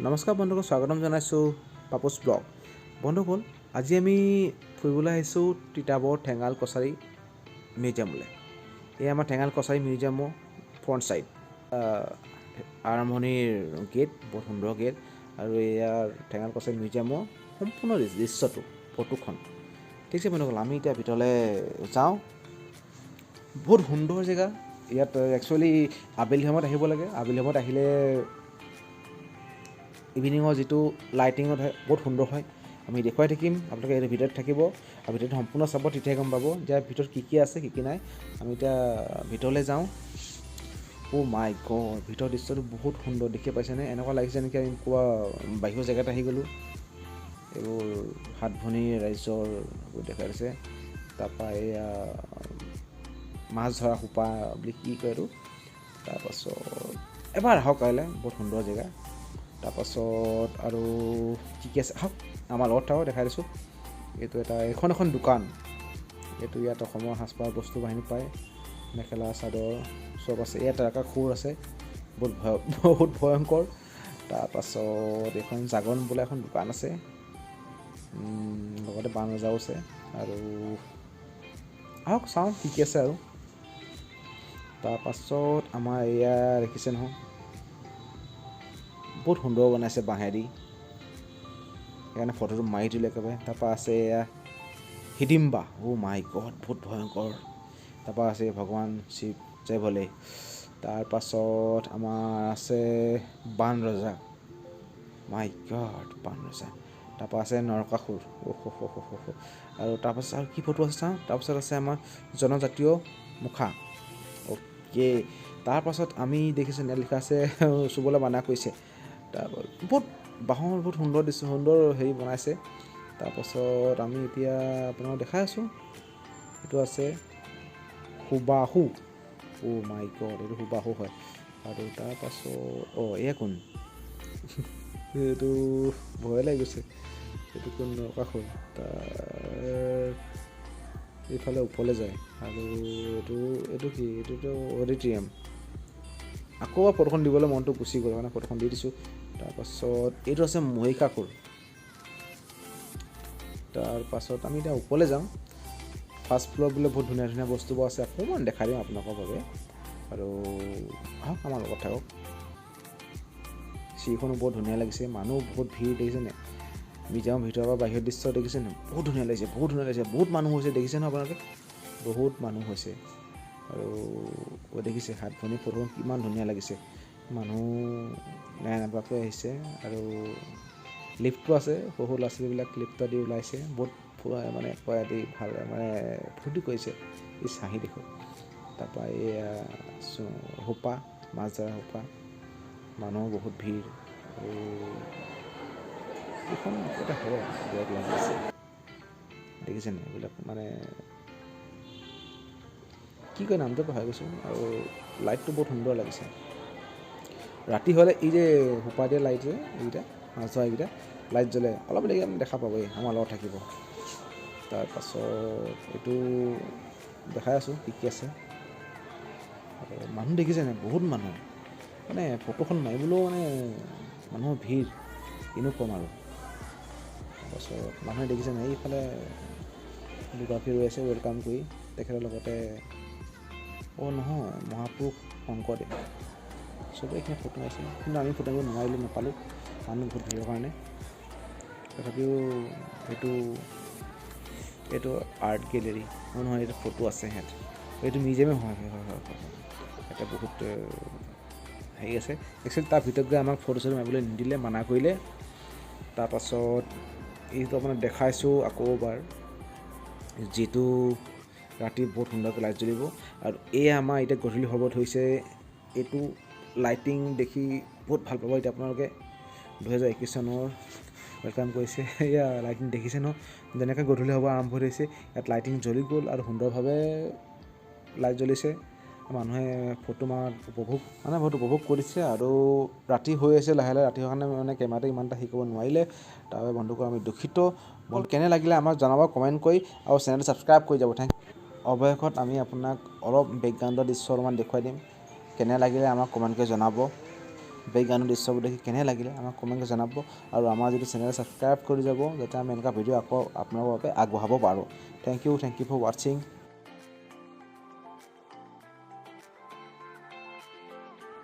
নমস্কাৰ বন্ধুসকল, স্বাগতম জনাইছোঁ পাপুছ ব্লগ। বন্ধুসকল, আজি আমি ফুৰিবলৈ আহিছোঁ তিতাবৰ ঠেঙাল কছাৰী মিউজিয়ামলৈ। এই আমাৰ ঠেঙাল কছাৰী মিউজিয়ামৰ ফ্ৰণ্ট ছাইড আৰম্ভণিৰ গেট, বহুত সুন্দৰ গেট। আৰু ইয়াৰ ঠেঙাল কছাৰী মিউজিয়ামৰ সম্পূৰ্ণ দৃশ্যটো, ফটোখন। ঠিক আছে বন্ধুসকল, আমি এতিয়া ভিতৰলৈ যাওঁ। বহুত সুন্দৰ জেগা। ইয়াত একচুৱেলি আবেলি সময়ত আহিব লাগে। আবেলি সময়ত আহিলে ইভিনিঙৰ যিটো লাইটিঙত হয় বহুত সুন্দৰ হয়। আমি দেখুৱাই থাকিম, আপোনালোকে এইটো ভিতৰত থাকিব আৰু ভিতৰত সম্পূৰ্ণ চাব, তেতিয়াহে গম পাব যে ভিতৰত কি আছে কি নাই। আমি এতিয়া ভিতৰলৈ যাওঁ। অ' মাই গড, ভিতৰৰ দৃশ্যটো বহুত সুন্দৰ, দেখি পাইছেনে? এনেকুৱা লাগিছে নেকি আমি ক'বা বাহিৰৰ জেগাত আহি গ'লোঁ। এইবোৰ সাত ভনীৰ ৰাজ্যৰ দেখাই দিছে। তাৰপৰা এয়া মাছ ধৰা সোপা বুলি কি কয় এইটো। তাৰপাছত এবাৰ আহক কাইলৈ, বহুত সুন্দৰ জেগা। তাৰপাছত আৰু কি আছে আহক, আমাৰ লগত থাকক, দেখাই দিছোঁ। এইটো এখন দোকান। এইটো ইয়াত অসমৰ সাজপাৰ বস্তু বাহিনী পায়, মেখেলা চাদৰ চব আছে। ইয়াত এটা খুৰ আছে, বহুত ভয়ংকৰ। তাৰপাছত এইখন জাগৰণ বোলা এখন দোকান আছে, লগতে বাণ ৰজাও আছে। আৰু আহক চাওঁ কি আছে আৰু। তাৰপাছত আমাৰ এয়া দেখিছে নহয়, বহুত সুন্দৰ বনাইছে বাঁহেদি, সেইকাৰণে ফটোটো মাৰি দিলে একেবাৰে। তাৰপৰা আছে এয়া হিডিম্বা, অ' মাই গড, বহুত ভয়ংকৰ। তাৰপৰা আছে ভগৱান শিৱ জয় ভলে। তাৰপাছত আমাৰ আছে বাণ ৰজা, মাই গড, বাণ ৰজা। তাৰপৰা আছে নৰকাসুৰ, আৰু তাৰপাছত আৰু কি ফটো আছে চাওঁ। তাৰপাছত আছে আমাৰ জনজাতীয় মুখা, অ'কে। তাৰপাছত আমি দেখিছোঁ ইয়াত লিখা আছে চুবলৈ মানা কৰিছে। বহুত বাঁহৰ বহুত সুন্দৰ দৃশ্য, সুন্দৰ হেৰি বনাইছে। তাৰপাছত আমি এতিয়া আপোনালোকক দেখাই আছোঁ। এইটো আছে সুবাহু, অ' মাই গড, এইটো সুবাহু হয়। আৰু তাৰপাছত এয়া কোন এইটো ভয় লাগি গৈছে, এইটো কোন নৰকাসুৰ। তাৰ এইফালে ওপৰলৈ যায়। আৰু এইটো কি, এইটোতো অডিটৰিয়াম। আকৌ ফটোখন দিবলৈ মনটো গুচি গ'ল, মানে ফটোখন দি দিছোঁ। তাৰপাছত এইটো আছে মহিষাসুৰ। তাৰপাছত আমি এতিয়া ওপৰলৈ যাওঁ। ফাৰ্ষ্ট ফ্ল'ৰ বোলে বহুত ধুনীয়া ধুনীয়া বস্তুবোৰ আছে, অকণমান দেখাই দিম আপোনালোকৰ বাবে। আৰু আহক আমাৰ লগত থাকক। চিৰিখনো বহুত ধুনীয়া লাগিছে, মানুহ বহুত ভিৰ, দেখিছেনে? মিউজিয়ামৰ ভিতৰৰ পৰা বাহিৰৰ দৃশ্য দেখিছেনে? বহুত ধুনীয়া লাগিছে, বহুত ধুনীয়া লাগিছে। বহুত মানুহ হৈছে, দেখিছে নহয় আপোনালোকে? বহুত মানুহ হৈছে। আৰু দেখিছে সাত ভনী ফটোখন কিমান ধুনীয়া লাগিছে। মানুহ নেৰানেপেৰাকৈ আহিছে। আৰু লিফ্টটো আছে, সৰু ল'ৰা ছোৱালীবিলাক লিফ্টত দি ওলাইছে। বহুত মানে দি ভাল মানে ফূৰ্তি কৰিছে। এই চাহি দেখোঁ। তাৰপৰা এয়া সোপা, মাছ ধৰা সোপা, মানুহ বহুত ভিৰ। আৰু এইখন এটা হয় বেগ লাগি আছে, দেখিছেনে? এইবিলাক মানে কি কয় নামটো পাহৰি গৈছোঁ। আৰু লাইটটো বহুত সুন্দৰ লাগিছে। ৰাতি হ'লে এই যে সোপা দিয়া লাইট যে এইকেইটা, মাছ ধৰা এইকেইটা লাইট জ্বলে, অলপ দেৰি আমি দেখা পাবই, আমাৰ লগত থাকিব। তাৰপাছত এইটো দেখাই আছোঁ কি কি আছে। মানুহ দেখিছেনে? বহুত মানুহ, মানে ফটোখন মাৰিবলৈও মানে মানুহৰ ভিৰ, কিনো ক'ম আৰু। তাৰপাছত মানুহে দেখিছেনে এইফালে ফটোগ্ৰাফী ৰৈ আছে ৱেলকাম কৰি। তেখেতৰ লগতে নহয়, মহাপুৰুষ শংকৰদেৱ, চবেই এইখিনি ফটো মাৰিছে। কিন্তু আমি ফটো মাৰিব নোৱাৰিলোঁ, নাপালোঁ, মানুহ বহুত ভিৰৰ কাৰণে। তথাপিও এইটো আৰ্ট গেলেৰী নহয়, এইটো ফটো আছে সিহঁত, এইটো মিউজিয়ামে হয়। ইয়াতে বহুত হেৰি আছে। একচুৱেলি তাৰ ভিতৰত গৈ আমাক ফটো চটো মাৰিবলৈ নিদিলে, মানা কৰিলে। তাৰপাছত এইটো আপোনাক দেখাইছোঁ আকৌ এবাৰ, যিটো ৰাতি বহুত সুন্দৰকৈ লাইট জ্বলিব। আৰু এয়া আমাৰ এতিয়া গধূলি হ'ব ধৰিছে। এইটো লাইটিং দেখি বহুত ভাল পাব এতিয়া আপোনালোকে। 2021 চনৰ ৱেলকাম কৰিছে। এয়া লাইটিং দেখিছে ন, যেনেকৈ গধূলি হ'ব আৰম্ভ হৈছে, ইয়াত লাইটিং জ্বলি গ'ল আৰু সুন্দৰভাৱে লাইট জ্বলিছে। মানুহে ফটো মাৰাত বহুত উপভোগ কৰিছে। আৰু ৰাতি হৈ আছে, লাহে লাহে ৰাতি হোৱাৰ কাৰণে মানে কেমেৰাটো ইমান এটা হেৰি কৰিব নোৱাৰিলে। তাৰ বাবে বন্ধুসকল আমি দুখিত। কেনে লাগিলে আমাক জনাব কমেণ্ট কৰি, আৰু চেনেলটো ছাবস্ক্ৰাইব কৰি যাব। অৱশেষত আমি আপোনাক অলপ বেকগ্ৰাউণ্ডৰ দৃশ্য অলপমান দেখুৱাই দিম। কেনে লাগিলে আমাক কমেণ্ট কৰি জনাব। বেকগ্ৰাউণ্ডৰ দৃশ্যবোৰ দেখি কেনে লাগিলে আমাক কমেণ্টত জনাব আৰু আমাৰ যদি চেনেল ছাবস্ক্ৰাইব কৰি যাব যাতে আমি এনেকুৱা ভিডিঅ' আকৌ আপোনালোকৰ বাবে আগবঢ়াব পাৰোঁ। থেংক ইউ ফৰ ৱাচিং।